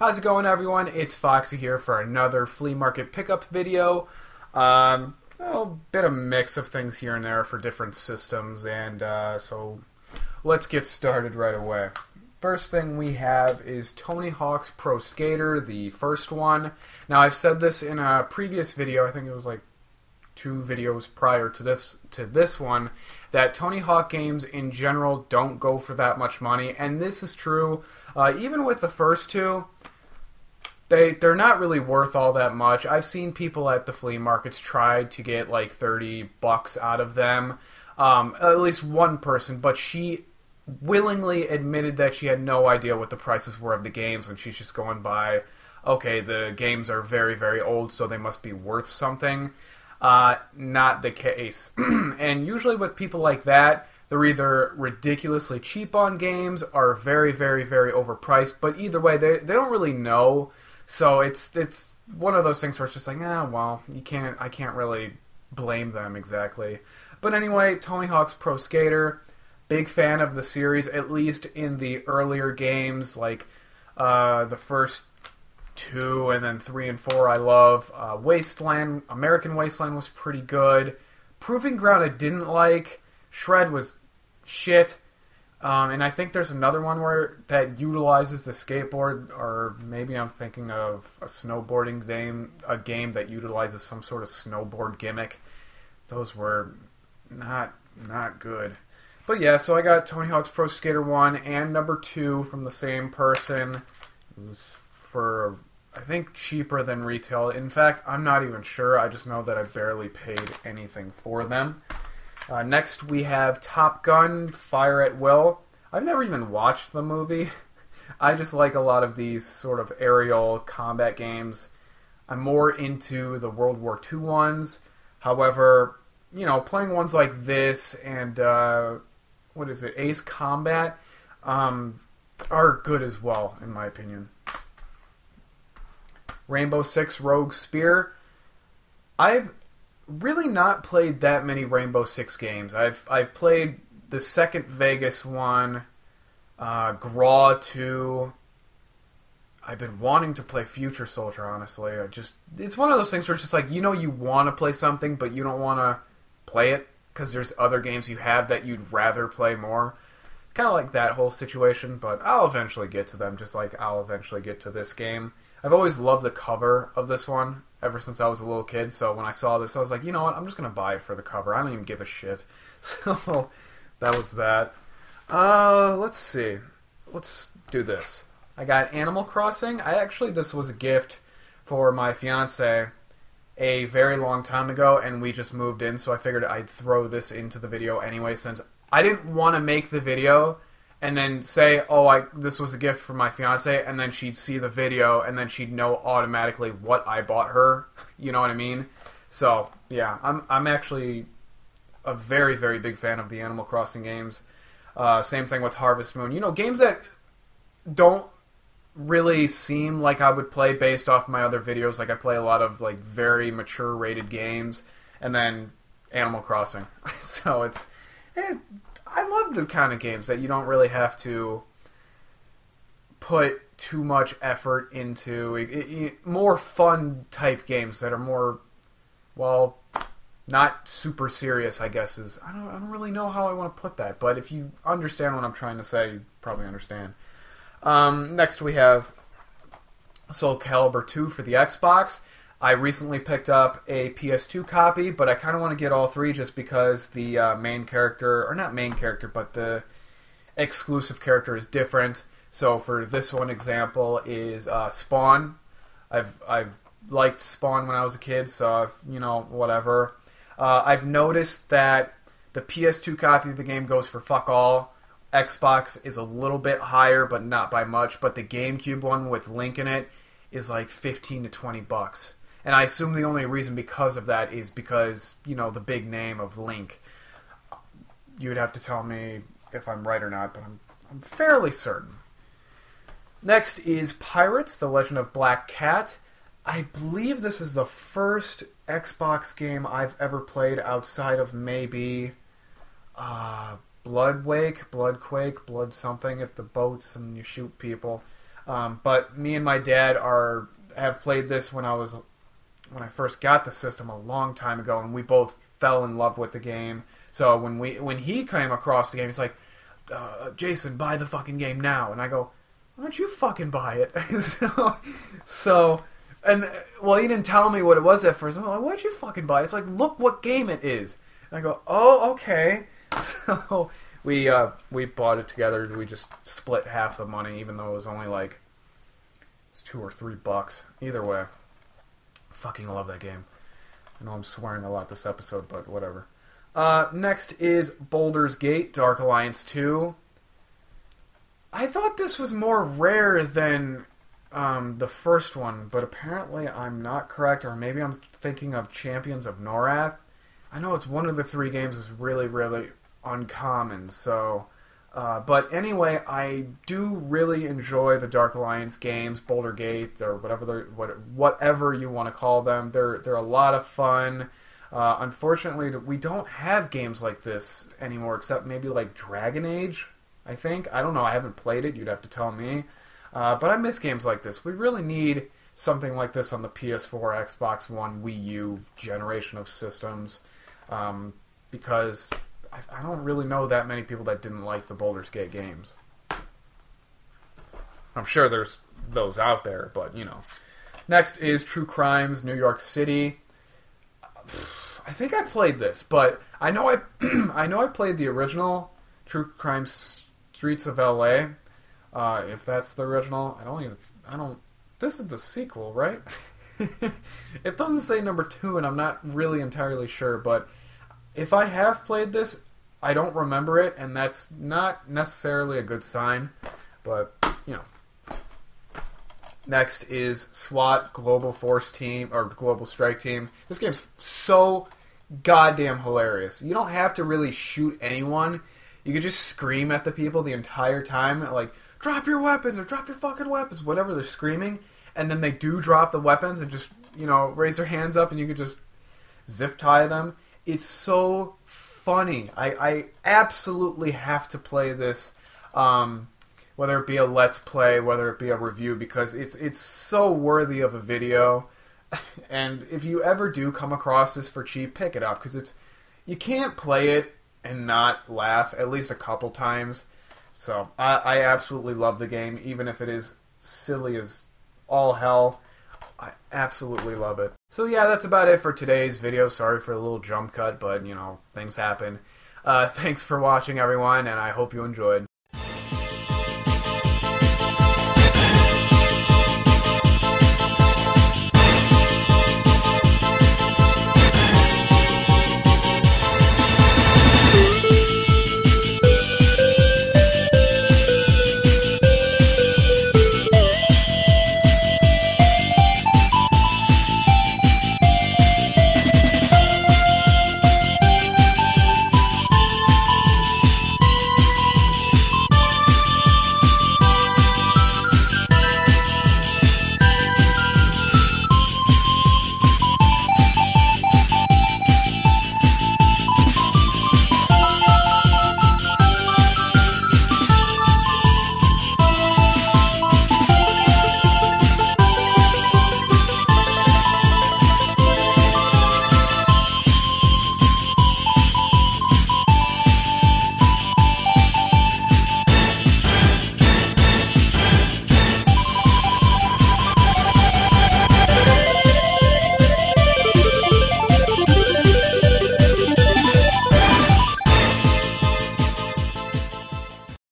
How's it going, everyone? It's Foxy here for another flea market pickup video. A bit of mix of things here and there for different systems, and so let's get started right away. First thing we have is Tony Hawk's Pro Skater, the first one. Now, I've said this in a previous video, I think it was like 2 videos prior to this one, that Tony Hawk games in general don't go for that much money, and this is true. Even with the first 2, they're not really worth all that much. I've seen people at the flea markets try to get like $30 out of them. At least one person, but she willingly admitted that she had no idea what the prices were of the games, and she's just going by, okay, the games are very, very old, so they must be worth something. Not the case. And usually with people like that, they're either ridiculously cheap on games or very, very, very overpriced, but either way, they don't really know. So it's one of those things where it's just like, well, I can't really blame them exactly. But anyway, Tony Hawk's Pro Skater, big fan of the series, at least in the earlier games, like the first 2 and then 3 and 4 I love. Wasteland, American Wasteland was pretty good. Proving Ground I didn't like. Shred was shit. And I think there's another one that utilizes the skateboard, or maybe I'm thinking of a snowboarding game, a game that utilizes some sort of snowboard gimmick. Those were not good. But yeah, so I got Tony Hawk's Pro Skater 1 and number 2 from the same person. It was for, I think, cheaper than retail. In fact, I'm not even sure. I just know that I barely paid anything for them. Next, we have Top Gun, Fire at Will. I've never even watched the movie. I just like a lot of these sort of aerial combat games. I'm more into the World War II ones. However, playing ones like this and, Ace Combat, are good as well, in my opinion. Rainbow Six Rogue Spear. I've really not played that many Rainbow Six games. I've played the second Vegas one, Graw 2. I've been wanting to play Future Soldier, honestly. It's one of those things where it's just like, you want to play something, but you don't want to play it because there's other games you have that you'd rather play more. Kind of like that whole situation, but I'll eventually get to them, just like I'll eventually get to this game. I've always loved the cover of this one ever since I was a little kid, so when I saw this, I was like, you know what, I'm just going to buy it for the cover. I don't even give a shit. So, that was that. Let's see. Let's do this. I got Animal Crossing. This was a gift for my fiance a very long time ago, and we just moved in, so I figured I'd throw this into the video anyway, since I didn't want to make the video and then say, this was a gift from my fiance, and then she'd see the video, and then she'd know automatically what I bought her. You know what I mean? So, yeah, I'm actually a very, very big fan of the Animal Crossing games. Same thing with Harvest Moon. Games that don't really seem like I would play based off my other videos. Like, I play a lot of, like, very mature rated games, and then Animal Crossing. So I love the kind of games that you don't really have to put too much effort into. More fun type games that are more, well, not super serious, I guess. I don't really know how I want to put that, but if you understand what I'm trying to say, you probably understand. Next we have Soul Calibur 2 for the Xbox. I recently picked up a PS2 copy, but I kind of want to get all 3 just because the main character, or not main character, but the exclusive character is different. So for this one example is Spawn. I've liked Spawn when I was a kid, so whatever. I've noticed that the PS2 copy of the game goes for fuck all. Xbox is a little bit higher, but not by much. But the GameCube one with Link in it is like $15 to $20. And I assume the only reason because of that is because, the big name of Link. You would have to tell me if I'm right or not, but I'm fairly certain. Next is Pirates, The Legend of Black Cat. I believe this is the first Xbox game I've ever played outside of maybe Bloodquake, Blood something at the boats and you shoot people. But me and my dad have played this when I first got the system a long time ago, and we both fell in love with the game. So when he came across the game, he's like, Jason, buy the fucking game now. And I go, why don't you fucking buy it? Well, he didn't tell me what it was at first. I'm like, why'd you fucking buy it? It's like, look what game it is. And I go, oh, okay. So we bought it together. We just split half the money, even though it was only like it's $2 or $3. Either way, I fucking love that game. I know I'm swearing a lot this episode, but whatever. Next is Baldur's Gate, Dark Alliance 2. I thought this was more rare than the first one, but apparently I'm not correct, or maybe I'm thinking of Champions of Norath. I know it's one of the 3 games that's really, really uncommon, so... but anyway, I do really enjoy the Dark Alliance games, Boulder Gate, or whatever you want to call them. They're a lot of fun. Unfortunately, we don't have games like this anymore, except maybe like Dragon Age, I think. I don't know, I haven't played it, you'd have to tell me. But I miss games like this. We really need something like this on the PS4, Xbox One, Wii U generation of systems, because I don't really know that many people that didn't like the Baldur's Gate games. I'm sure there's those out there, but, you know. Next is True Crimes New York City. I think I played this, but I know I played the original True Crime Streets of LA. If that's the original, I don't. This is the sequel, right? It doesn't say number 2, and I'm not really entirely sure. But if I have played this, I don't remember it, and that's not necessarily a good sign. But you know. Next is SWAT Global Force Team, or Global Strike Team. This game's so goddamn hilarious. You don't have to really shoot anyone. You can just scream at the people the entire time, like, drop your weapons, or drop your fucking weapons, whatever they're screaming. And then they do drop the weapons and just, you know, raise their hands up, and you can just zip tie them. It's so funny. I absolutely have to play this, whether it be a Let's Play, whether it be a review, because it's so worthy of a video. And if you ever do come across this for cheap, pick it up, because you can't play it and not laugh at least a couple times. So I absolutely love the game, even if it is silly as all hell. I absolutely love it. So yeah, that's about it for today's video. Sorry for the little jump cut, but you know, things happen. Thanks for watching, everyone, and I hope you enjoyed.